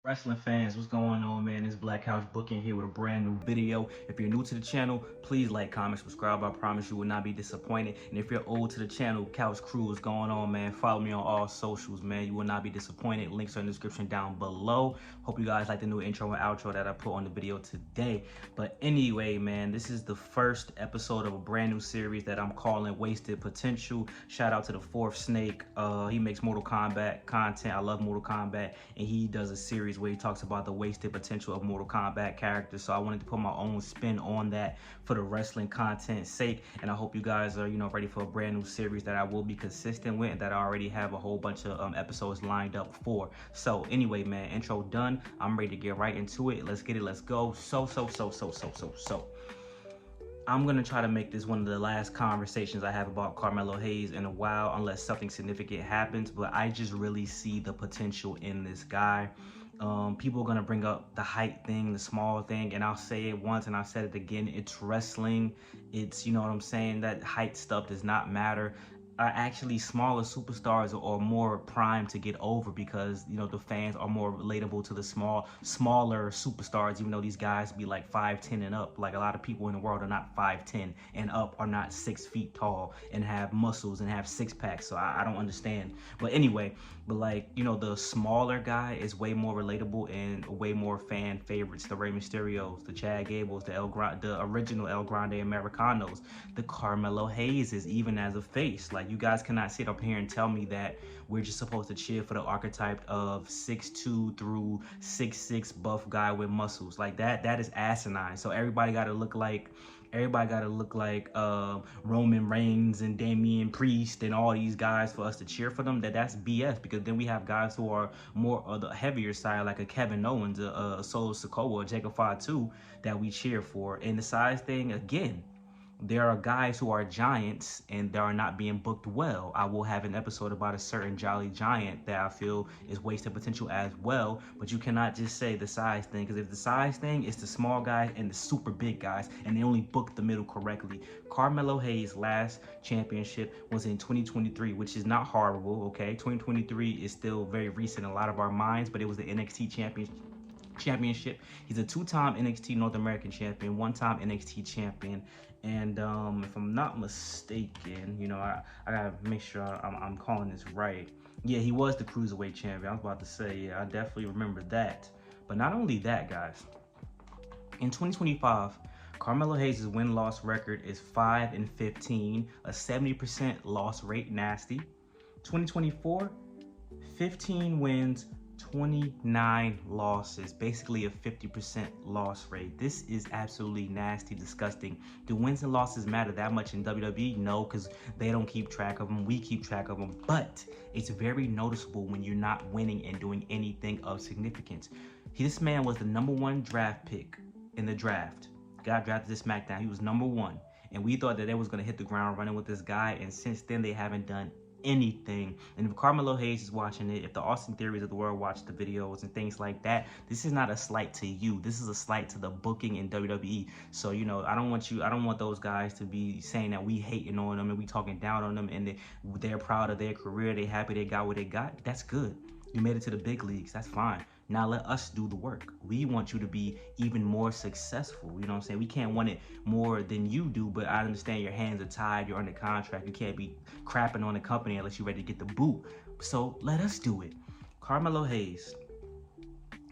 Wrestling fans, what's going on, man? It's Black House Booking here with a brand new video. If you're new to the channel, please like, comment, subscribe. I promise you will not be disappointed. And if you're old to the channel, Couch Crew is going on, man. Follow me on all socials, man. You will not be disappointed. Links are in the description down below. Hope you guys like the new intro and outro that I put on the video today. But anyway, man, this is the first episode of a brand new series that I'm calling Wasted Potential. Shout out to the Fourth Snake. He makes Mortal Kombat content. I love Mortal Kombat, and he does a series where he talks about the wasted potential of Mortal Kombat characters. So I wanted to put my own spin on that for the wrestling content sake, and I hope you guys are ready for a brand new series that I will be consistent with and that I already have a whole bunch of episodes lined up for. So anyway, man, intro done. I'm ready to get right into it. Let's get it. Let's go. So I'm gonna try to make this one of the last conversations I have about Carmelo Hayes in a while, unless something significant happens. But I just really see the potential in this guy. People are gonna bring up the height thing, the small thing, and I'll say it once and I'll say it again. It's wrestling. It's, you know what I'm saying, that height stuff does not matter. Actually, smaller superstars are more primed to get over because, you know, the fans are more relatable to the smaller superstars, even though these guys be like 5'10" and up. Like, a lot of people in the world are not 5'10" and up, are not 6 feet tall and have muscles and have six packs. So I don't understand. But anyway, but like, you know, the smaller guy is way more relatable and way more fan favorites. The Rey Mysterios, the Chad Gables, the original El Grande Americanos, the Carmelo Hayeses, even as a face. Like, you guys cannot sit up here and tell me that we're just supposed to cheer for the archetype of 6'2" through 6'6" buff guy with muscles. Like, that is asinine. So everybody got to look like Roman Reigns and Damian Priest and all these guys for us to cheer for them. That's BS, because then we have guys who are more of the heavier side, like a Kevin Owens, a Solo Sikoa, a Jacob Fatu, that we cheer for. And the size thing, again, there are guys who are giants and they are not being booked well. I will have an episode about a certain Jolly Giant that I feel is wasted potential as well. But you cannot just say the size thing, because if the size thing is the small guys and the super big guys, and they only booked the middle correctly. Carmelo Hayes' last championship was in 2023, which is not horrible, okay? 2023 is still very recent in a lot of our minds, but it was the NXT championship. He's a two-time NXT North American champion, one-time NXT champion, and if I'm not mistaken, you know, I gotta make sure I'm calling this right. Yeah, he was the cruiserweight champion. I was about to say, yeah, I definitely remember that. But not only that, guys, in 2025, Carmelo Hayes' win-loss record is 5-15, a 70% loss rate, nasty. 2024, 15 wins, 29 losses, basically a 50% loss rate. This is absolutely nasty, disgusting. Do wins and losses matter that much in WWE? No, because they don't keep track of them. We keep track of them. But it's very noticeable when you're not winning and doing anything of significance. This man was the #1 draft pick in the draft. Got drafted to Smackdown. He was #1. And we thought that they was going to hit the ground running with this guy. And since then, they haven't done anything. And if Carmelo Hayes is watching it, if the Austin Theories of the world watch the videos and things like that, this is not a slight to you. This is a slight to the booking in WWE. So, you know, I don't want those guys to be saying that we hating on them and we talking down on them, and they're proud of their career, they happy they got what they got. That's good. You made it to the big leagues. That's fine. Now let us do the work. We want you to be even more successful. You know what I'm saying? We can't want it more than you do, but I understand your hands are tied. You're under contract. You can't be crapping on the company unless you're ready to get the boot. So let us do it. Carmelo Hayes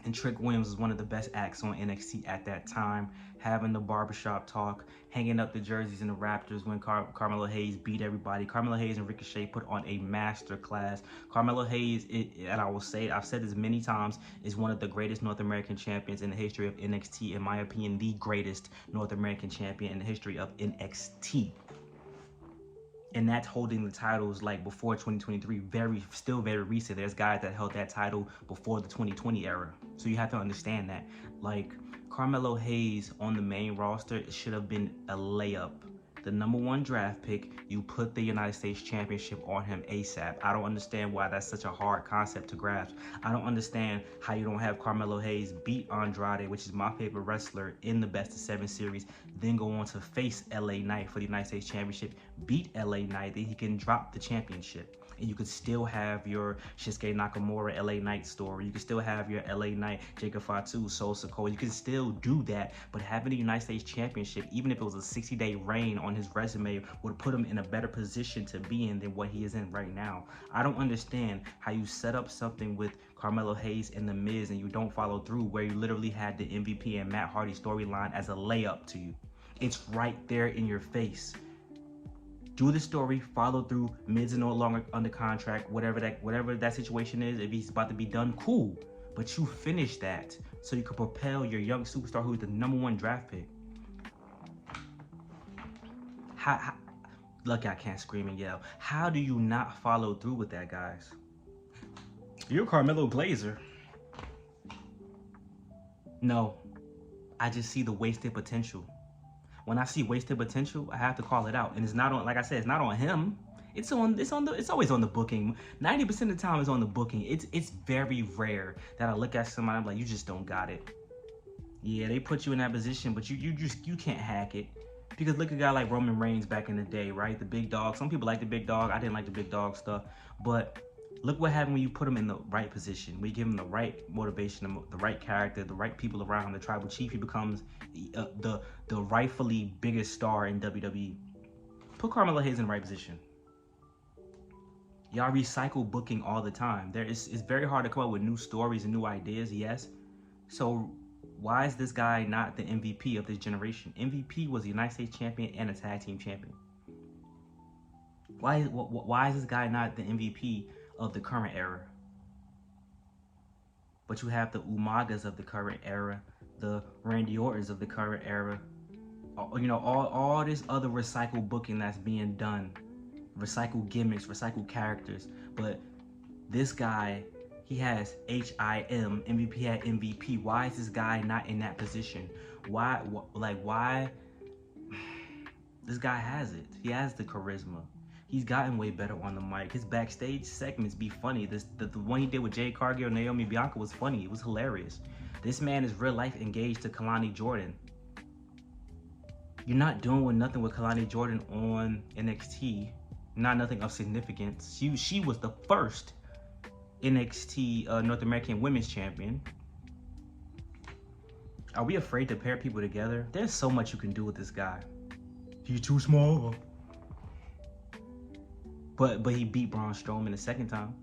and Trick Williams was one of the best acts on NXT at that time, having the barbershop talk, hanging up the jerseys in the Raptors when Carmelo Hayes beat everybody. Carmelo Hayes and Ricochet put on a master class. Carmelo Hayes, and I will say it, I've said this many times, is one of the greatest North American champions in the history of NXT. In my opinion, the greatest North American champion in the history of NXT. And that's holding the titles like before 2023, still very recent. There's guys that held that title before the 2020 era. So you have to understand that. Like, Carmelo Hayes on the main roster, it should have been a layup. The #1 draft pick, you put the United States Championship on him ASAP. I don't understand why that's such a hard concept to grasp. I don't understand how you don't have Carmelo Hayes beat Andrade, which is my favorite wrestler, in the Best of 7 series, then go on to face LA Knight for the United States Championship, beat LA Knight, then he can drop the championship. And you could still have your Shinsuke Nakamura LA Knight story. You could still have your LA Knight, Jacob Fatu, Sol Sikoa. You could still do that, but having the United States Championship, even if it was a 60-day reign on his resume, would put him in a better position to be in than what he is in right now. I don't understand how you set up something with Carmelo Hayes and The Miz and you don't follow through, where you literally had the MVP and Matt Hardy storyline as a layup to you. It's right there in your face. Do the story, follow through. Miz is no longer under contract, whatever that situation is. If he's about to be done, cool. But you finish that so you can propel your young superstar who is the #1 draft pick. Look, I can't scream and yell. How do you not follow through with that, guys? You're Carmelo Glazer. No, I just see the wasted potential. When I see wasted potential, I have to call it out. And it's not on, like I said, it's not on him. It's always on the booking. 90% of the time it's on the booking. It's very rare that I look at somebody, I'm like, you just don't got it. Yeah, they put you in that position, but you can't hack it. Because look at a guy like Roman Reigns back in the day, right? The big dog. Some people like the big dog. I didn't like the big dog stuff. But look what happened when you put him in the right position. When you give him the right motivation, the right character, the right people around him, the tribal chief, he becomes the rightfully biggest star in WWE. Put Carmelo Hayes in the right position. Y'all recycle booking all the time. It's very hard to come up with new stories and new ideas, yes. So why is this guy not the MVP of this generation? MVP was the United States champion and a tag team champion. Why is this guy not the MVP of the current era? But you have the Umagas of the current era, the Randy Ortons of the current era, you know, all this other recycled booking that's being done, recycled gimmicks, recycled characters. But this guy, he has HIM, MVP at MVP. Why is this guy not in that position? Why? This guy has it. He has the charisma. He's gotten way better on the mic. His backstage segments be funny. The one he did with Jade Cargill, Naomi Bianca was funny. It was hilarious. This man is real life engaged to Kalani Jordan. You're not doing nothing with Kalani Jordan on NXT. Nothing of significance. She was the first NXT North American Women's Champion. Are we afraid to pair people together? There's so much you can do with this guy. He's too small. But he beat Braun Strowman the second time.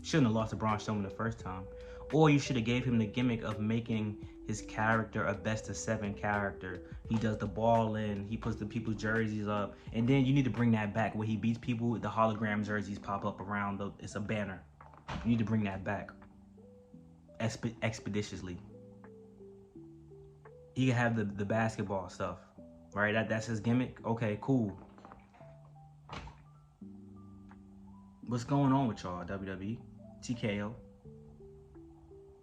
Shouldn't have lost to Braun Strowman the first time. Or you should have gave him the gimmick of making his character a best-of-7 character. He does the ball in, he puts the people's jerseys up, and then you need to bring that back where he beats people, the hologram jerseys pop up around, it's a banner. You need to bring that back expeditiously. He can have the basketball stuff, right? That's his gimmick. Okay, cool. What's going on with y'all, WWE? TKO.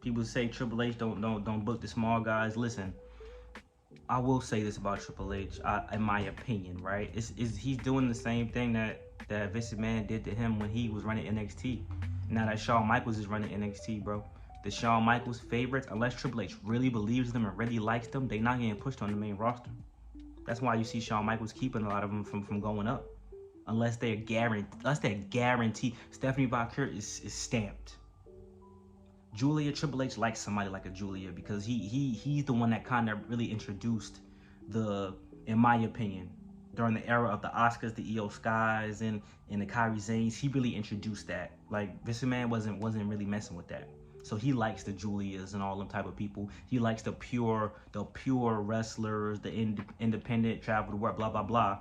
People say Triple H don't book the small guys. Listen, I will say this about Triple H, in my opinion, right? He's doing the same thing that Vince McMahon did to him when he was running NXT. Now that Shawn Michaels is running NXT, bro. The Shawn Michaels favorites, unless Triple H really believes them and really likes them, they not getting pushed on the main roster. That's why you see Shawn Michaels keeping a lot of them from going up. Unless they're guaranteed. Stephanie Valkyrie is stamped. Julia, Triple H likes somebody like a Julia because he's the one that kind of really introduced in my opinion, during the era of the Oscars, the Io Skies and the Kairi Zanes, he really introduced that. Like Vince McMahon wasn't really messing with that. So he likes the Julias and all them type of people. He likes the pure wrestlers, the independent, travel the world, blah blah blah.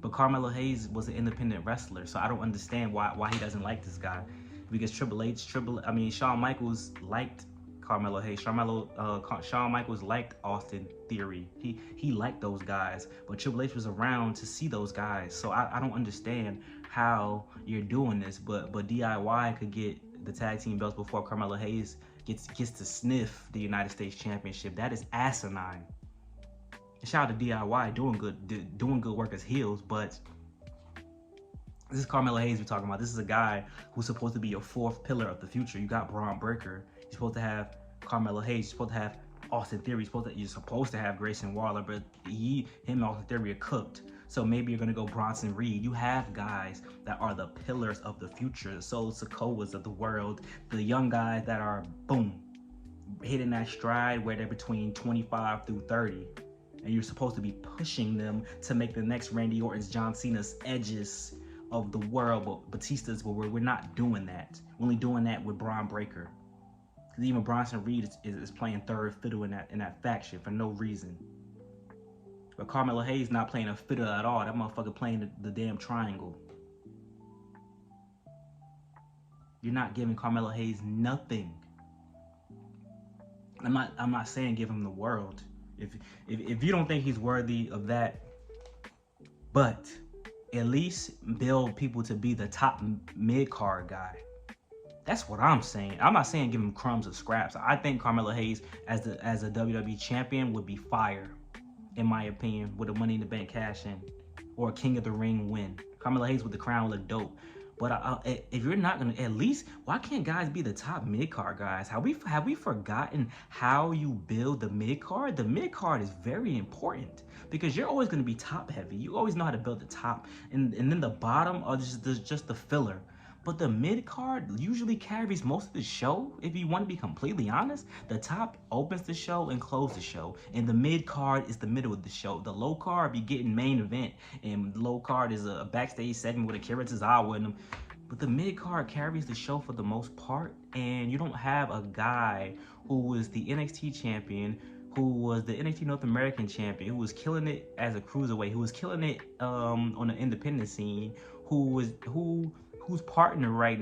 But Carmelo Hayes was an independent wrestler, so I don't understand why he doesn't like this guy. Because Shawn Michaels liked Carmelo Hayes. Shawn Michaels liked Austin Theory. He liked those guys, but Triple H was around to see those guys. So I don't understand how you're doing this, but DIY could get the tag team belts before Carmelo Hayes gets to sniff the United States Championship. That is asinine. Shout out to DIY doing good work as heels, but this is Carmelo Hayes we're talking about. This is a guy who's supposed to be your fourth pillar of the future. You got Braun Breaker. You're supposed to have Carmelo Hayes. You're supposed to have Austin Theory you're supposed to have Grayson Waller, but him and Austin Theory are cooked. So maybe you're gonna go Bronson Reed. You have guys that are the pillars of the future, the Solo Sikoas of the world, the young guys that are boom, hitting that stride where they're between 25 through 30. And you're supposed to be pushing them to make the next Randy Orton's, John Cena's, Edges of the world, but Batista's, but we're not doing that. We're only doing that with Braun Breaker. Because even Bronson Reed is playing third fiddle in that faction for no reason. But Carmelo Hayes not playing a fiddle at all. That motherfucker playing the damn triangle. You're not giving Carmelo Hayes nothing. I'm not saying give him the world. If you don't think he's worthy of that, but at least build people to be the top mid-card guy. That's what I'm saying. I'm not saying give him crumbs or scraps. I think Carmelo Hayes as a WWE champion would be fire, in my opinion, with a Money in the Bank cash in or a King of the Ring win. Carmelo Hayes with the crown would look dope. But if you're not gonna, at least, why can't guys be the top mid-card guys? Have we forgotten how you build the mid-card? The mid-card is very important because you're always gonna be top heavy. You always know how to build the top, and then the bottom are just the filler. But the mid-card usually carries most of the show. If you want to be completely honest, the top opens the show and closes the show. And the mid-card is the middle of the show. The low card be getting main event. And the low card is a backstage segment with Akira Tozawa in them. But the mid-card carries the show for the most part. And you don't have a guy who was the NXT champion, who was the NXT North American champion, who was killing it as a cruiserweight, who was killing it on the independent scene, whose old partner right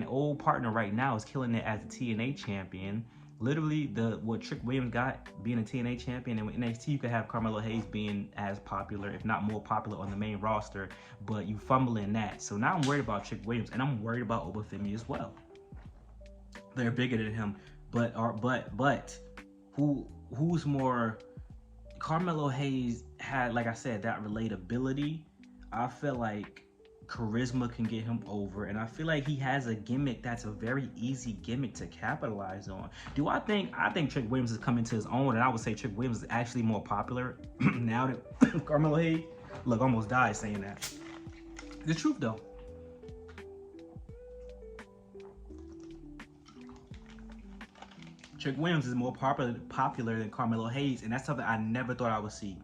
now is killing it as a TNA champion. Literally, what Trick Williams got being a TNA champion, and with NXT you could have Carmelo Hayes being as popular, if not more popular, on the main roster. But you fumble in that. So now I'm worried about Trick Williams, and I'm worried about Obafemi as well. They're bigger than him, but who's more? Carmelo Hayes had, like I said, that relatability. I feel like charisma can get him over, and I feel like he has a gimmick that's a very easy gimmick to capitalize on. I think Trick Williams is coming to his own, and I would say Trick Williams is actually more popular now that Carmelo Hayes. Look, almost died saying that. The truth though. Trick Williams is more popular than Carmelo Hayes, and that's something I never thought I would see.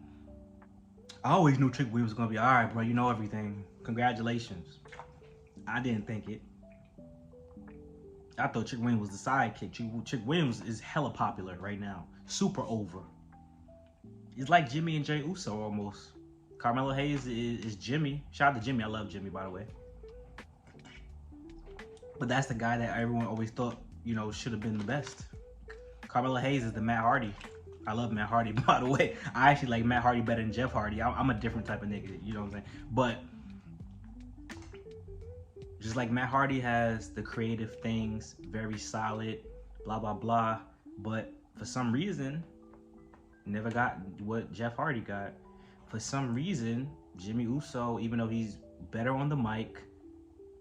I always knew Trick Williams was gonna be all right, bro. You know everything. Congratulations. I didn't think it. I thought Trick Williams was the sidekick. Trick Williams is hella popular right now. Super over. It's like Jimmy and Jey Uso almost. Carmelo Hayes is Jimmy. Shout out to Jimmy. I love Jimmy, by the way. But that's the guy that everyone always thought, should have been the best. Carmelo Hayes is the Matt Hardy. I love Matt Hardy, by the way. I actually like Matt Hardy better than Jeff Hardy. I'm a different type of nigga, you know what I'm saying? But just like Matt Hardy has the creative things, very solid, blah, blah, blah. But for some reason, never got what Jeff Hardy got. For some reason, Jimmy Uso, even though he's better on the mic,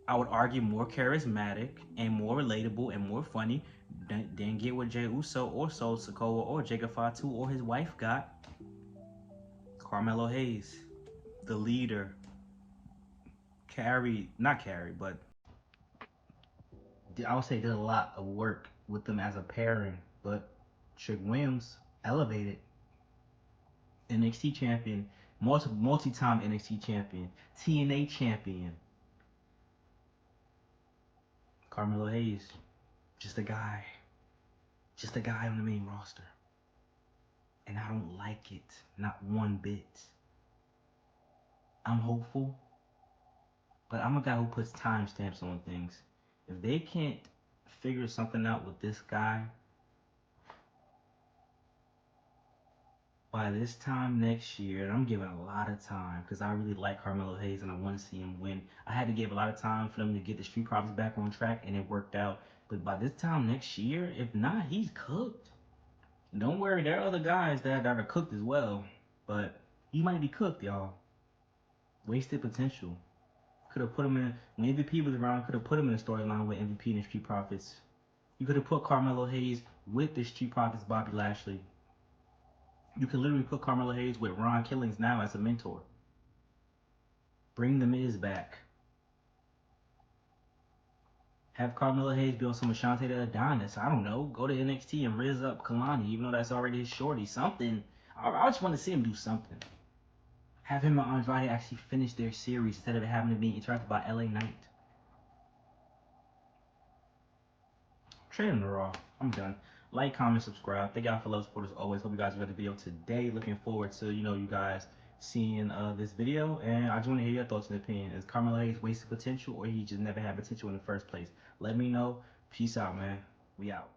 I would argue more charismatic and more relatable and more funny, didn't get what Jey Uso or Solo Sikoa or Jacob Fatu or his wife got. Carmelo Hayes, the leader, but I would say did a lot of work with them as a pairing. But Trick Williams elevated. NXT champion, multi-time NXT champion, TNA champion. Carmelo Hayes, just a guy on the main roster. And I don't like it, not one bit. I'm hopeful, but I'm a guy who puts timestamps on things. If they can't figure something out with this guy by this time next year, and I'm giving a lot of time because I really like Carmelo Hayes and I want to see him win. I had to give a lot of time for them to get the Street Profits back on track, and it worked out. But by this time next year, if not, he's cooked. Don't worry, there are other guys that are cooked as well, but he might be cooked, y'all. Wasted potential. Could have put him in, when MVP was around, could have put him in a storyline with MVP and the Street Profits. You could have put Carmelo Hayes with the Street Profits, Bobby Lashley. You could literally put Carmelo Hayes with Ron Killings now as a mentor. Bring the Miz back. Have Carmelo Hayes be on some Ashante the Adonis. I don't know. Go to NXT and Riz up Kalani, even though that's already his shorty. Something. I just want to see him do something. Have him and Andrade actually finish their series instead of having to be interrupted by LA Knight. Trade him to Raw. I'm done. Like, comment, subscribe. Thank y'all for love, support as always. Hope you guys enjoyed the video today. Looking forward to, you guys seeing this video. And I just want to hear your thoughts and opinions. Is Carmelo Hayes wasted potential or he just never had potential in the first place? Let me know. Peace out, man. We out.